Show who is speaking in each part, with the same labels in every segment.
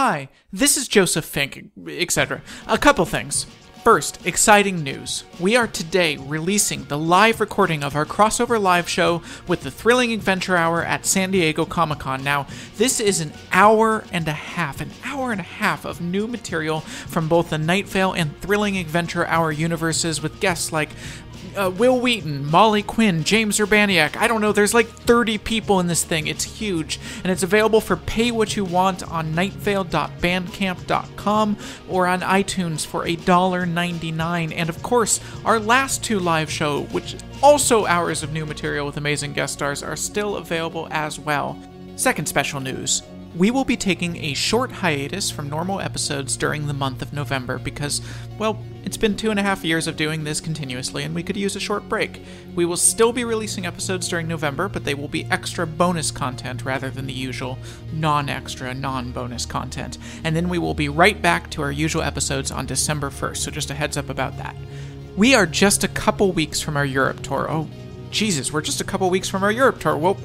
Speaker 1: Hi, this is Joseph Fink, etc. A couple things. First, exciting news. We are today releasing the live recording of our crossover live show with the Thrilling Adventure Hour at San Diego Comic-Con. Now, this is an hour and a half of new material from both the Night Vale and Thrilling Adventure Hour universes with guests like Will Wheaton, Molly Quinn, James Urbaniak. I don't know, there's like 30 people in this thing. It's huge, and it's available for pay what you want on nightvale.bandcamp.com or on iTunes for $1.99. And of course, our last two live show, which is also hours of new material with amazing guest stars, are still available as well. Second special news. We will be taking a short hiatus from normal episodes during the month of November because, well, it's been 2.5 years of doing this continuously and we could use a short break. We will still be releasing episodes during November, but they will be extra bonus content rather than the usual non-extra, non-bonus content. And then we will be right back to our usual episodes on December 1st, so just a heads up about that. We are just a couple weeks from our Europe tour. Oh, Jesus, we're just a couple weeks from our Europe tour. Well,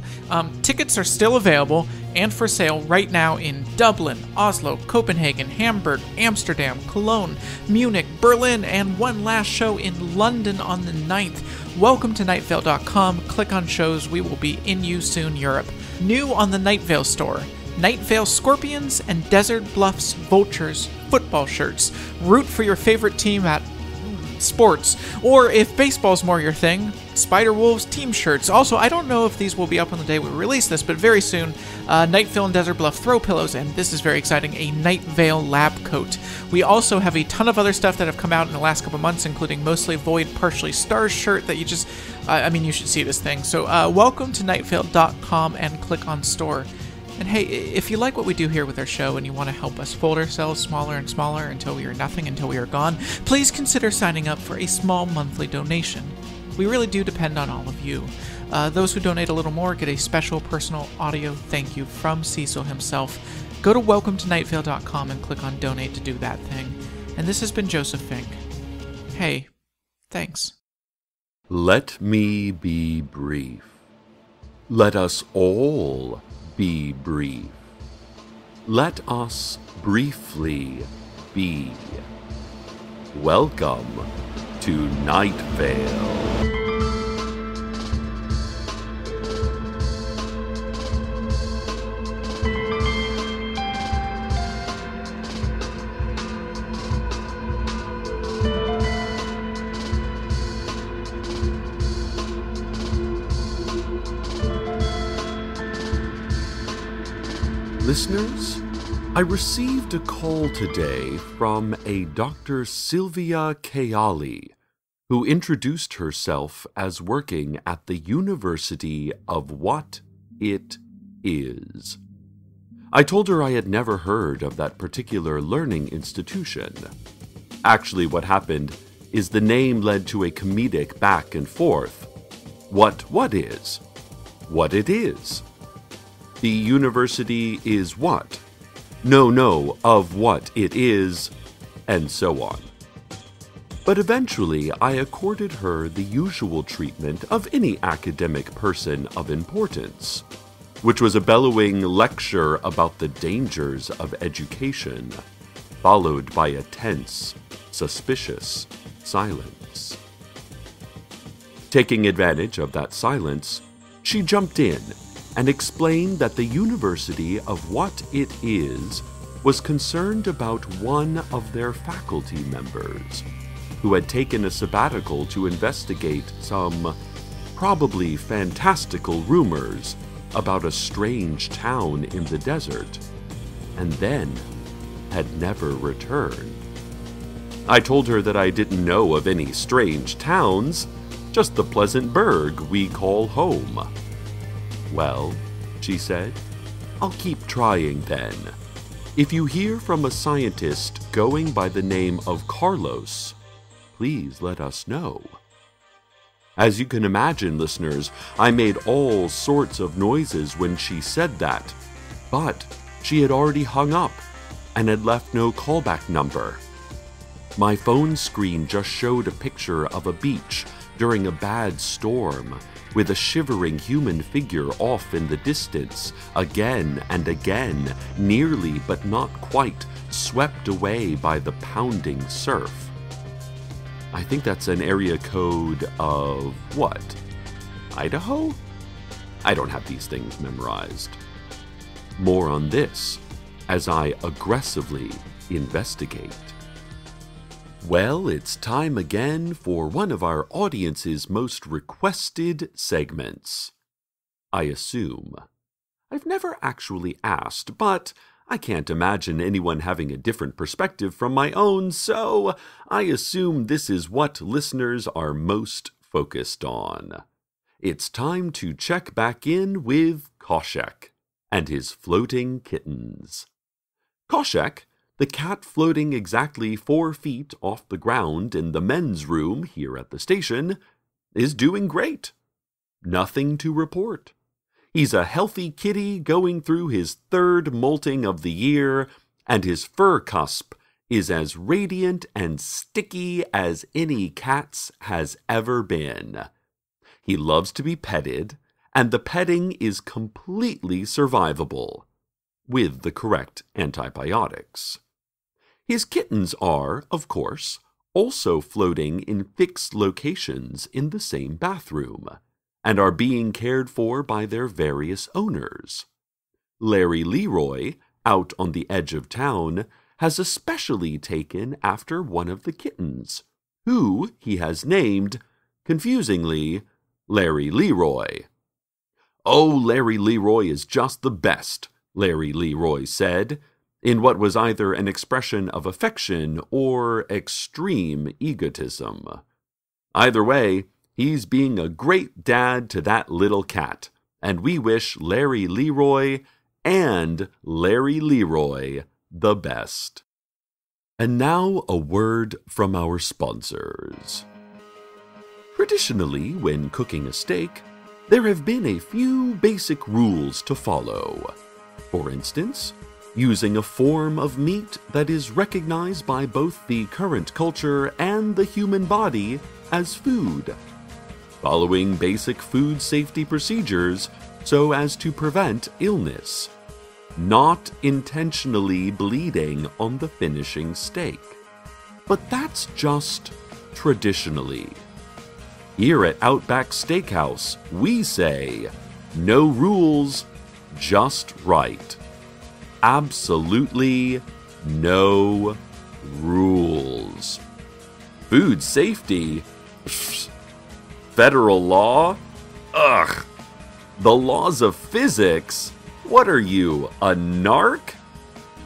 Speaker 1: tickets are still available and for sale right now in Dublin, Oslo, Copenhagen, Hamburg, Amsterdam, Cologne, Munich, Berlin, and one last show in London on the 9th. Welcome to nightvale.com. Click on shows. We will be in you soon, Europe. New on the Night Vale store. Night Vale Scorpions and Desert Bluffs Vultures football shirts. Root for your favorite team at sports, or if baseball's more your thing, Spider Wolves team shirts. Also, I don't know if these will be up on the day we release this, but very soon, Night Vale and Desert Bluff throw pillows, and this is very exciting, a Night Vale lab coat. We also have a ton of other stuff that have come out in the last couple months, including Mostly Void Partially Stars shirt that you just, you should see this thing. So welcome to nightvale.com and click on store. And hey, if you like what we do here with our show and you want to help us fold ourselves smaller and smaller until we are nothing, until we are gone, please consider signing up for a small monthly donation. We really do depend on all of you. Those who donate a little more get a special personal audio thank you from Cecil himself. Go to welcometonightvale.com and click on donate to do that thing. And this has been Joseph Fink. Hey, thanks.
Speaker 2: Let me be brief. Let us all be brief. Let us briefly be. Welcome to Night Vale. Listeners, I received a call today from a Dr. Sylvia Kayali, who introduced herself as working at the University of What It Is. I told her I had never heard of that particular learning institution. Actually, what happened is the name led to a comedic back and forth. What is? What it is. The university is what? No, of what it is, and so on. But eventually, I accorded her the usual treatment of any academic person of importance, which was a bellowing lecture about the dangers of education, followed by a tense, suspicious silence. Taking advantage of that silence, she jumped in and explained that the University of What It Is was concerned about one of their faculty members, who had taken a sabbatical to investigate some probably fantastical rumors about a strange town in the desert, and then had never returned. I told her that I didn't know of any strange towns, just the pleasant burg we call home. Well, she said, I'll keep trying then. If you hear from a scientist going by the name of Carlos, please let us know. As you can imagine, listeners, I made all sorts of noises when she said that, but she had already hung up and had left no callback number. My phone screen just showed a picture of a beach during a bad storm, with a shivering human figure off in the distance, again and again, nearly but not quite, swept away by the pounding surf. I think that's an area code of what? Idaho? I don't have these things memorized. More on this as I aggressively investigate. Well, it's time again for one of our audience's most requested segments. I assume. I've never actually asked, but I can't imagine anyone having a different perspective from my own, so I assume this is what listeners are most focused on. It's time to check back in with Koshek and his floating kittens. Koshek, the cat floating exactly 4 feet off the ground in the men's room here at the station, is doing great. Nothing to report. He's a healthy kitty going through his 3rd molting of the year, and his fur cusp is as radiant and sticky as any cat's has ever been. He loves to be petted, and the petting is completely survivable, with the correct antibiotics. His kittens are, of course, also floating in fixed locations in the same bathroom, and are being cared for by their various owners. Larry Leroy, out on the edge of town, has especially taken after one of the kittens, who he has named, confusingly, Larry Leroy. "Oh, Larry Leroy is just the best," Larry Leroy said, in what was either an expression of affection or extreme egotism. Either way, he's being a great dad to that little cat, and we wish Larry Leroy and Larry Leroy the best. And now a word from our sponsors. Traditionally, when cooking a steak, there have been a few basic rules to follow. For instance, using a form of meat that is recognized by both the current culture and the human body as food. Following basic food safety procedures so as to prevent illness. Not intentionally bleeding on the finishing steak. But that's just traditionally. Here at Outback Steakhouse, we say, no rules, just right. Absolutely no rules. Food safety? Pfft. Federal law? Ugh. The laws of physics? What are you, a narc?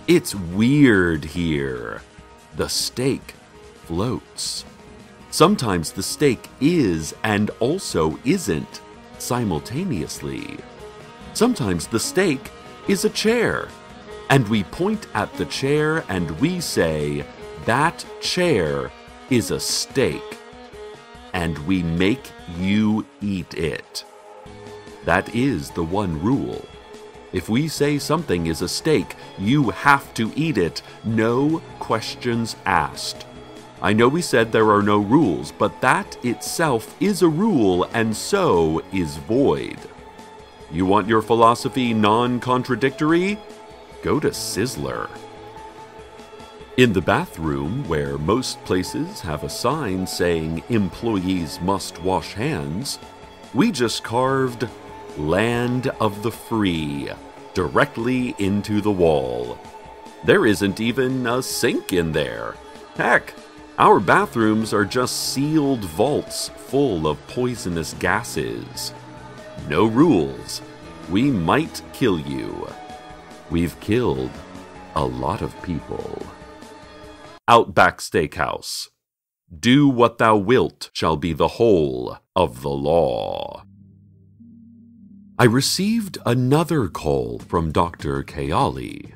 Speaker 2: It's weird here. The steak floats. Sometimes the steak is and also isn't simultaneously. Sometimes the steak is a chair, and we point at the chair and we say, that chair is a steak, and we make you eat it. That is the one rule. If we say something is a steak, you have to eat it, no questions asked. I know we said there are no rules, but that itself is a rule, and so is void. You want your philosophy non-contradictory? Go to Sizzler. In the bathroom, where most places have a sign saying employees must wash hands, we just carved Land of the Free directly into the wall. There isn't even a sink in there. Heck, our bathrooms are just sealed vaults full of poisonous gases. No rules. We might kill you. We've killed a lot of people. Outback Steakhouse. Do what thou wilt shall be the whole of the law. I received another call from Dr. Kayali.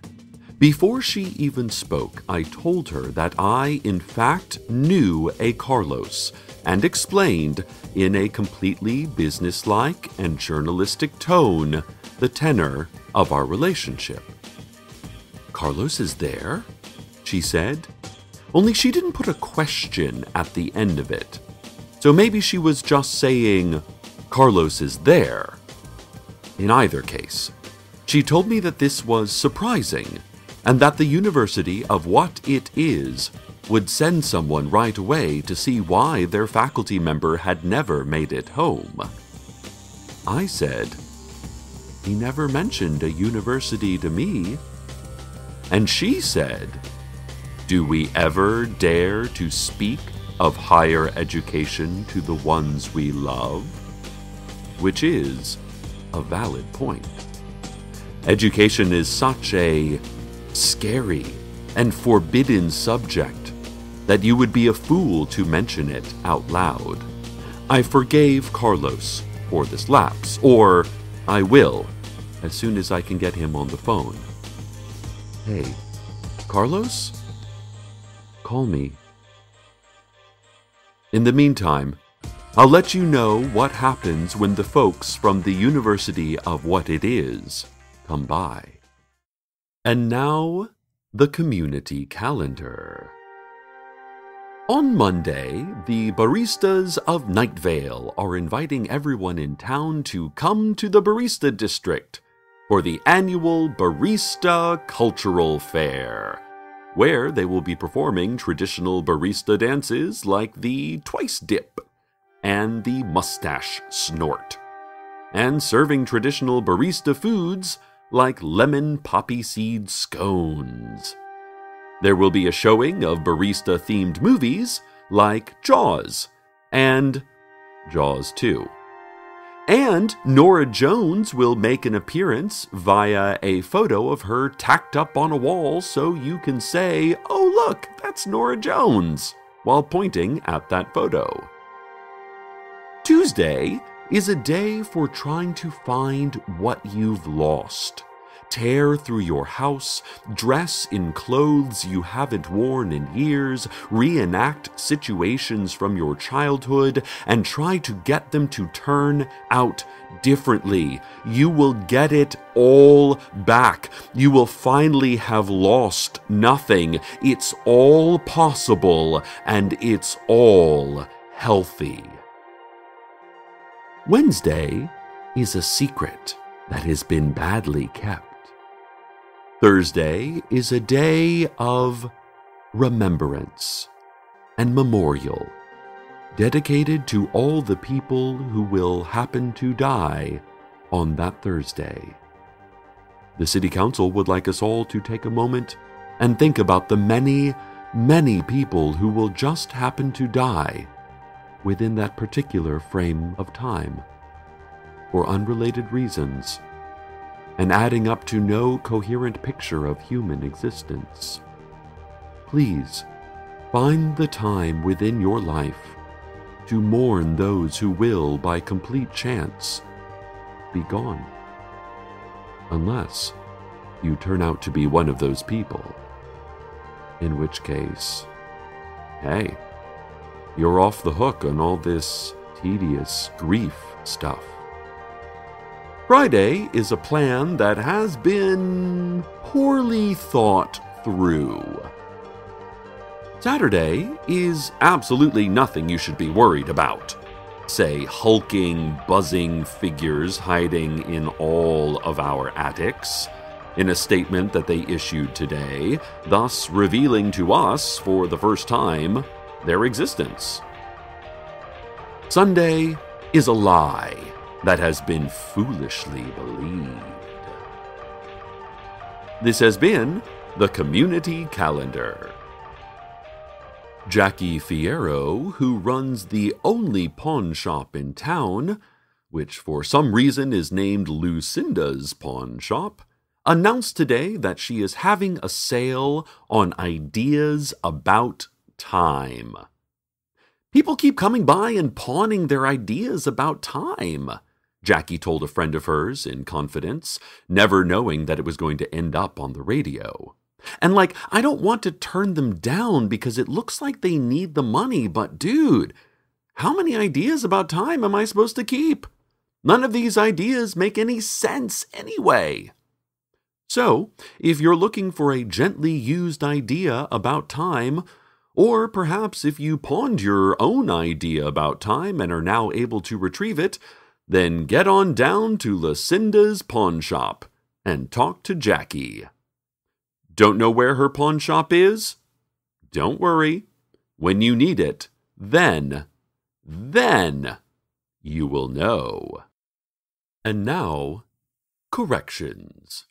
Speaker 2: Before she even spoke, I told her that I, in fact, knew a Carlos, and explained, in a completely businesslike and journalistic tone, the tenor of our relationship. "Carlos is there?" she said. Only she didn't put a question at the end of it. So maybe she was just saying, Carlos is there. In either case, she told me that this was surprising, and that the University of What It Is would send someone right away to see why their faculty member had never made it home. I said, "He never mentioned a university to me." And she said, "Do we ever dare to speak of higher education to the ones we love?" Which is a valid point. Education is such a scary and forbidden subject that you would be a fool to mention it out loud. I forgave Carlos for this lapse, or I will as soon as I can get him on the phone. Hey, Carlos? Call me. In the meantime, I'll let you know what happens when the folks from the University of What It Is come by. And now, the community calendar. On Monday, the baristas of Night Vale are inviting everyone in town to come to the Barista District for the annual Barista Cultural Fair, where they will be performing traditional barista dances like the twice dip and the mustache snort, and serving traditional barista foods like lemon poppy seed scones. There will be a showing of barista-themed movies like Jaws and Jaws 2. And Norah Jones will make an appearance via a photo of her tacked up on a wall so you can say, "Oh look, that's Norah Jones," while pointing at that photo. Tuesday is a day for trying to find what you've lost. Tear through your house, dress in clothes you haven't worn in years, reenact situations from your childhood, and try to get them to turn out differently. You will get it all back. You will finally have lost nothing. It's all possible, and it's all healthy. Wednesday is a secret that has been badly kept. Thursday is a day of remembrance and memorial, dedicated to all the people who will happen to die on that Thursday. The City Council would like us all to take a moment and think about the many, many people who will just happen to die within that particular frame of time, for unrelated reasons, and adding up to no coherent picture of human existence. Please, find the time within your life to mourn those who will, by complete chance, be gone. Unless you turn out to be one of those people, in which case, hey, you're off the hook on all this tedious grief stuff. Friday is a plan that has been poorly thought through. Saturday is absolutely nothing you should be worried about. Say, hulking, buzzing figures hiding in all of our attics, in a statement that they issued today, thus revealing to us, for the first time, their existence. Sunday is a lie that has been foolishly believed. This has been the Community Calendar. Jackie Fierro, who runs the only pawn shop in town, which for some reason is named Lucinda's Pawn Shop, announced today that she is having a sale on ideas about time. People keep coming by and pawning their ideas about time, Jackie told a friend of hers in confidence, never knowing that it was going to end up on the radio. And I don't want to turn them down because it looks like they need the money, but dude, how many ideas about time am I supposed to keep? None of these ideas make any sense anyway. So, if you're looking for a gently used idea about time, or perhaps if you pawned your own idea about time and are now able to retrieve it, Then get on down to Lucinda's pawn shop and talk to Jackie. Don't know where her pawn shop is? Don't worry. When you need it, then you will know. And now, corrections.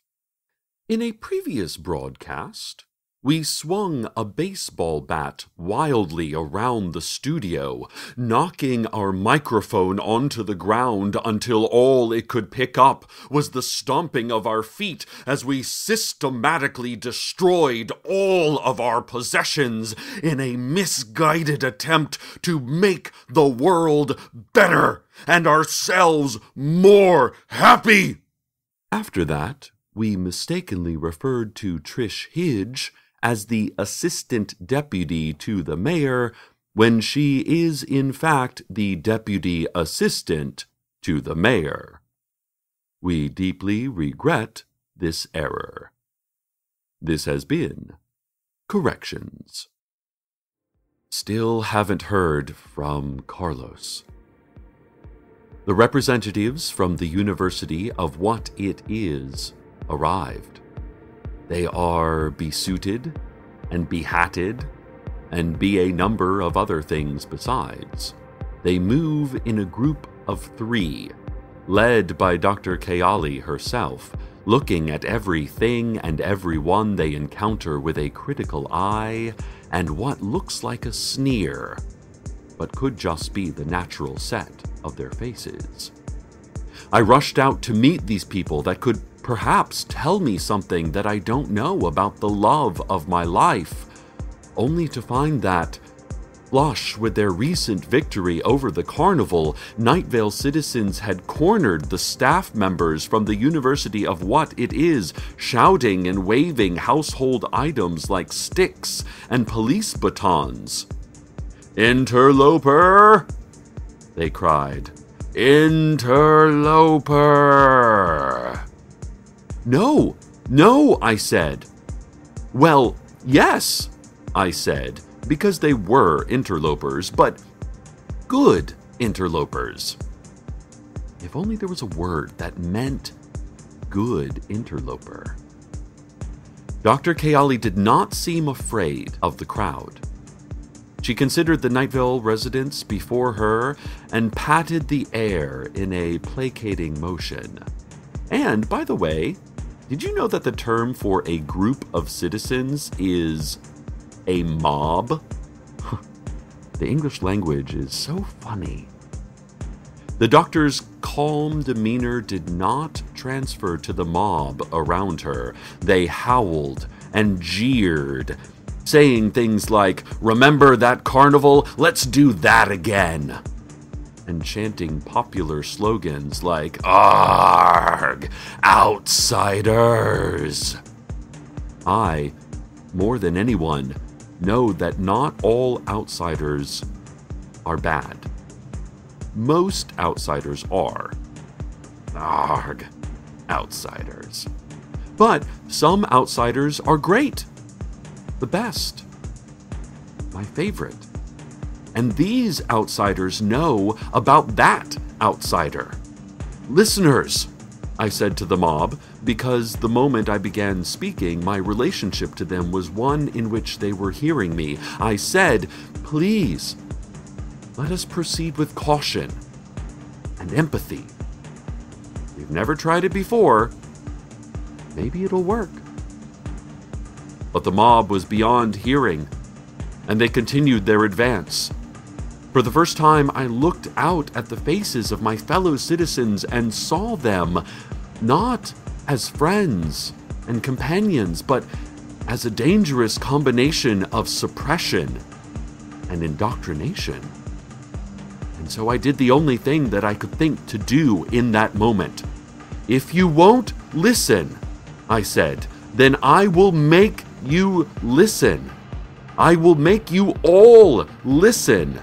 Speaker 2: In a previous broadcast, we swung a baseball bat wildly around the studio, knocking our microphone onto the ground until all it could pick up was the stomping of our feet as we systematically destroyed all of our possessions in a misguided attempt to make the world better and ourselves more happy. After that, we mistakenly referred to Trish Hidge as the assistant deputy to the mayor, when she is in fact the deputy assistant to the mayor. We deeply regret this error. This has been Corrections. Still haven't heard from Carlos. The representatives from the University of What It Is arrived. They are besuited and behatted and be a number of other things besides. They move in a group of 3, led by Dr. Kayali herself, looking at everything and everyone they encounter with a critical eye and what looks like a sneer, but could just be the natural set of their faces. I rushed out to meet these people that could perhaps tell me something that I don't know about the love of my life, only to find that, flush with their recent victory over the carnival, Night Vale citizens had cornered the staff members from the University of What It Is, shouting and waving household items like sticks and police batons. "Interloper!" they cried. "Interloper!" "No, I said. "Well, yes," I said, because they were interlopers, but good interlopers. If only there was a word that meant good interloper. Dr. Kayali did not seem afraid of the crowd. She considered the Night Vale residents before her and patted the air in a placating motion. And, by the way, did you know that the term for a group of citizens is a mob? The English language is so funny. The doctor's calm demeanor did not transfer to the mob around her. They howled and jeered, saying things like, "Remember that carnival? Let's do that again." And chanting popular slogans like, "Arg! Outsiders!" I, more than anyone, know that not all outsiders are bad. Most outsiders are. Arg! Outsiders. But some outsiders are great. The best. My favorite. And these outsiders know about that outsider. "Listeners," I said to the mob, because the moment I began speaking, my relationship to them was one in which they were hearing me. I said, "Please, let us proceed with caution and empathy. We've never tried it before. Maybe it'll work." But the mob was beyond hearing, and they continued their advance. For the first time, I looked out at the faces of my fellow citizens and saw them not as friends and companions, but as a dangerous combination of suppression and indoctrination. And so I did the only thing that I could think to do in that moment. "If you won't listen," I said, "then I will make you listen. I will make you all listen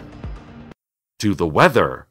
Speaker 2: to the weather."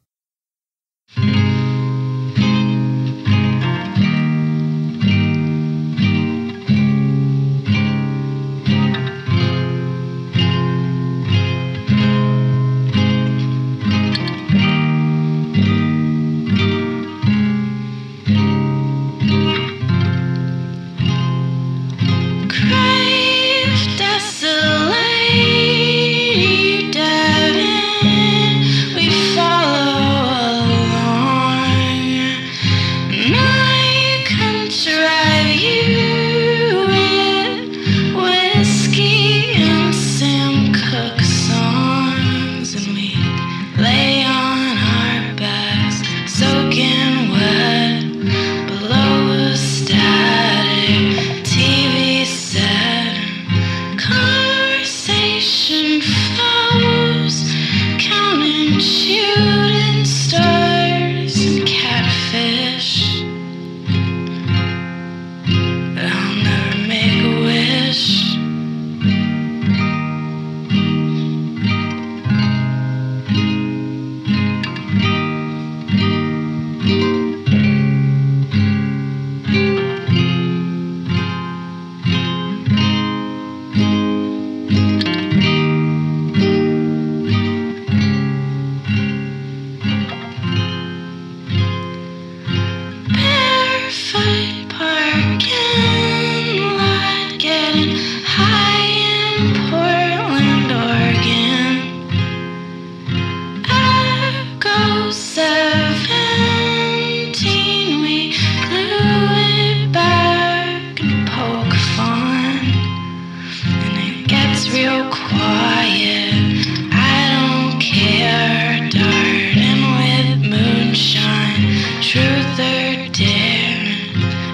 Speaker 3: It's real quiet. I don't care. Darting with moonshine, truth or dare.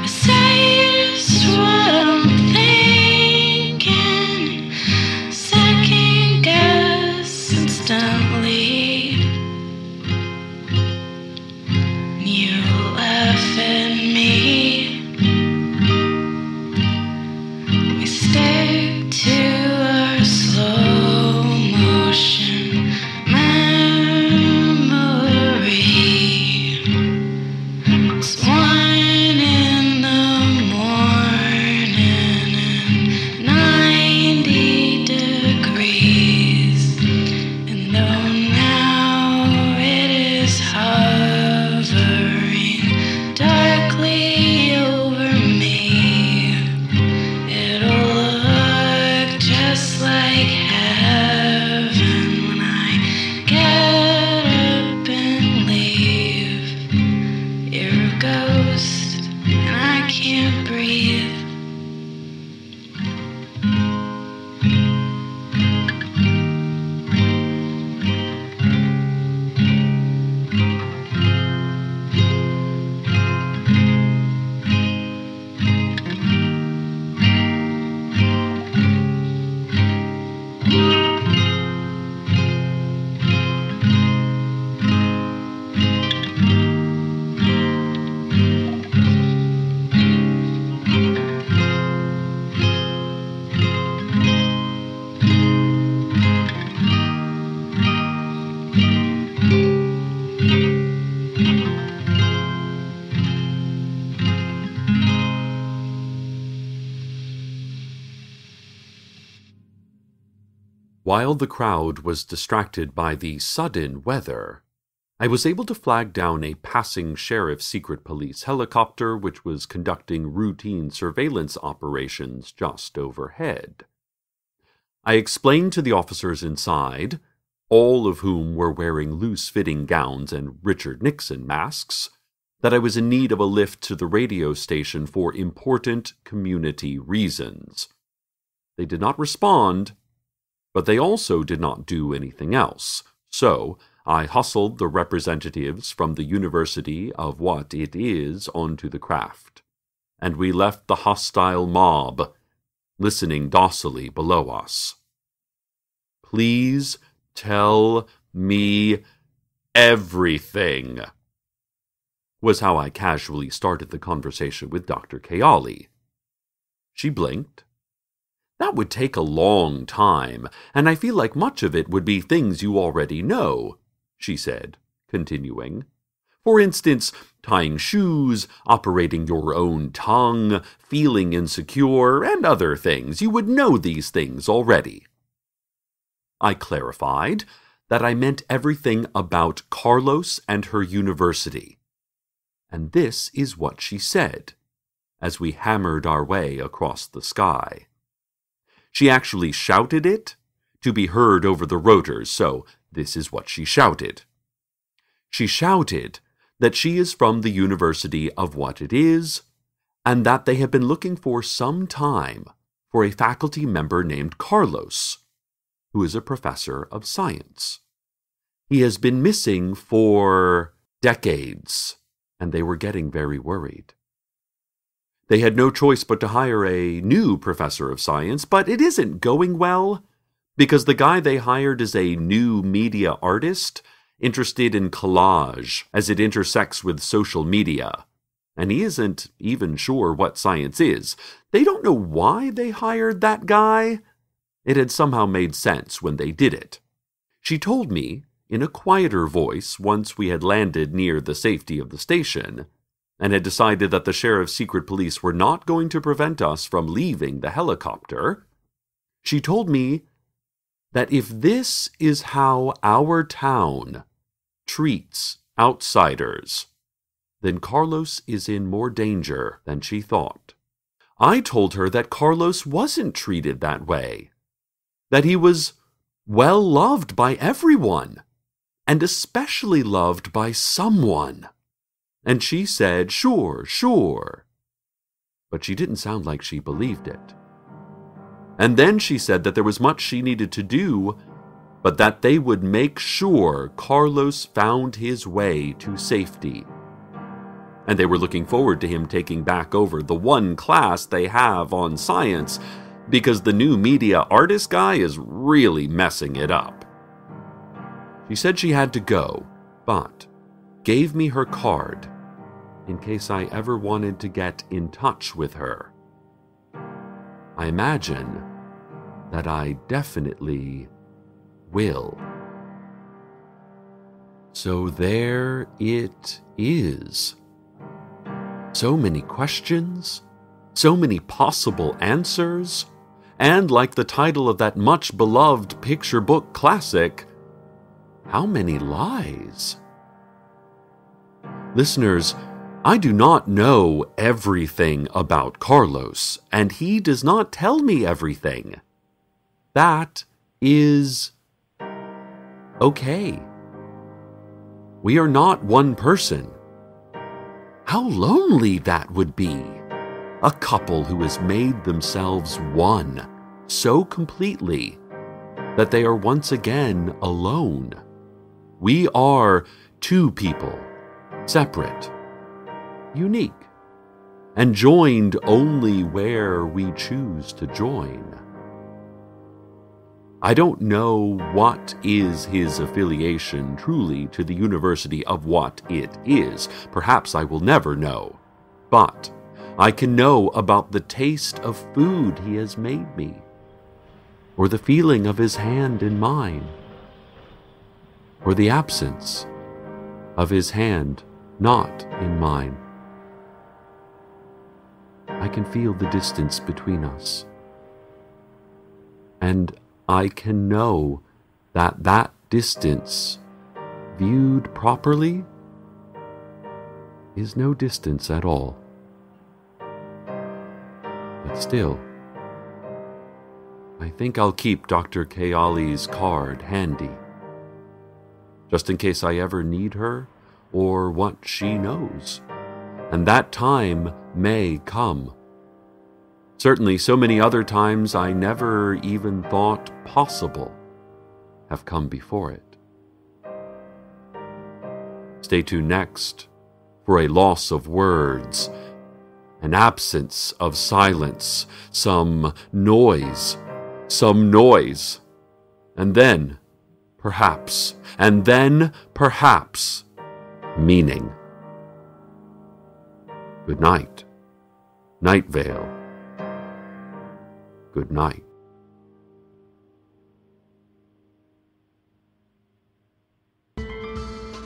Speaker 3: I say just what I'm thinking. Second guess instantly. You laugh at me. We stick to our slow motion memory. It's 1 in the morning and 90 degrees. And though now it is hovering darkly over me, it'll look just like heaven when I get up and leave. You're a ghost and I can't breathe.
Speaker 2: While the crowd was distracted by the sudden weather, I was able to flag down a passing sheriff's secret police helicopter which was conducting routine surveillance operations just overhead. I explained to the officers inside, all of whom were wearing loose-fitting gowns and Richard Nixon masks, that I was in need of a lift to the radio station for important community reasons. They did not respond, but they also did not do anything else, so I hustled the representatives from the University of What It Is onto the craft, and we left the hostile mob listening docilely below us. "Please tell me everything," was how I casually started the conversation with Dr. Kayali. She blinked. "That would take a long time, and I feel like much of it would be things you already know," she said, continuing. "For instance, tying shoes, operating your own tongue, feeling insecure, and other things. You would know these things already." I clarified that I meant everything about Carlos and her university. And this is what she said, as we hammered our way across the sky. She actually shouted it to be heard over the rotors, so this is what she shouted. She shouted that she is from the University of What It Is, and that they have been looking for some time for a faculty member named Carlos, who is a professor of science. He has been missing for decades, and they were getting very worried. They had no choice but to hire a new professor of science, but it isn't going well, because the guy they hired is a new media artist interested in collage as it intersects with social media, and he isn't even sure what science is. They don't know why they hired that guy. It had somehow made sense when they did it. She told me, in a quieter voice once we had landed near the safety of the station, and had decided that the sheriff's secret police were not going to prevent us from leaving the helicopter, she told me that if this is how our town treats outsiders, then Carlos is in more danger than she thought. I told her that Carlos wasn't treated that way, that he was well loved by everyone, and especially loved by someone. And she said, sure. But she didn't sound like she believed it. And then she said that there was much she needed to do, but that they would make sure Carlos found his way to safety. And they were looking forward to him taking back over the one class they have on science, because the new media artist guy is really messing it up. She said she had to go, but gave me her card in case I ever wanted to get in touch with her. I imagine that I definitely will. So there it is. So many questions, so many possible answers, and like the title of that much-beloved picture book classic, how many lies? Listeners, I do not know everything about Carlos, and he does not tell me everything. That is okay. We are not one person. How lonely that would be. A couple who has made themselves one so completely that they are once again alone. We are two people, separate, unique, and joined only where we choose to join. I don't know what is his affiliation truly to the University of what it is. Perhaps I will never know. But I can know about the taste of food he has made me, or the feeling of his hand in mine, or the absence of his hand not in mine. I can feel the distance between us, and I can know that that distance, viewed properly, is no distance at all. But still, I think I'll keep Dr. Kayali's card handy, just in case I ever need her or what she knows. And that time may come. Certainly, so many other times I never even thought possible have come before it. Stay tuned next for a loss of words, an absence of silence, some noise, and then, perhaps, meaning. Good night, Night Vale. Good night.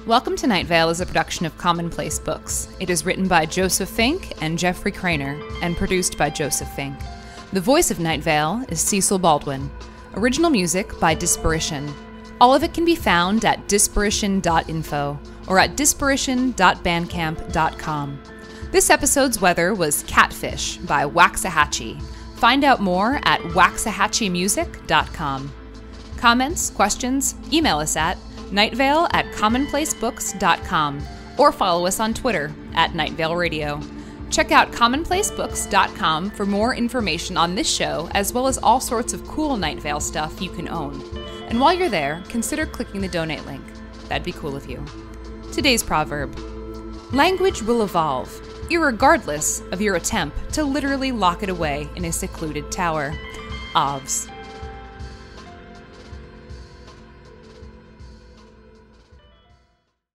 Speaker 4: Welcome to Night Vale is a production of Commonplace Books. It is written by Joseph Fink and Jeffrey Craner and produced by Joseph Fink. The voice of Night Vale is Cecil Baldwin. Original music by Disparition. All of it can be found at disparition.info or at disparition.bandcamp.com. This episode's weather was Catfish by Waxahatchee. Find out more at waxahatcheemusic.com. Comments, questions, email us at nightvale@commonplacebooks.com or follow us on Twitter at Nightvale Radio. Check out commonplacebooks.com for more information on this show, as well as all sorts of cool Night Vale stuff you can own. And while you're there, consider clicking the donate link. That'd be cool of you. Today's proverb: language will evolve, irregardless of your attempt to literally lock it away in a secluded tower. Ovs.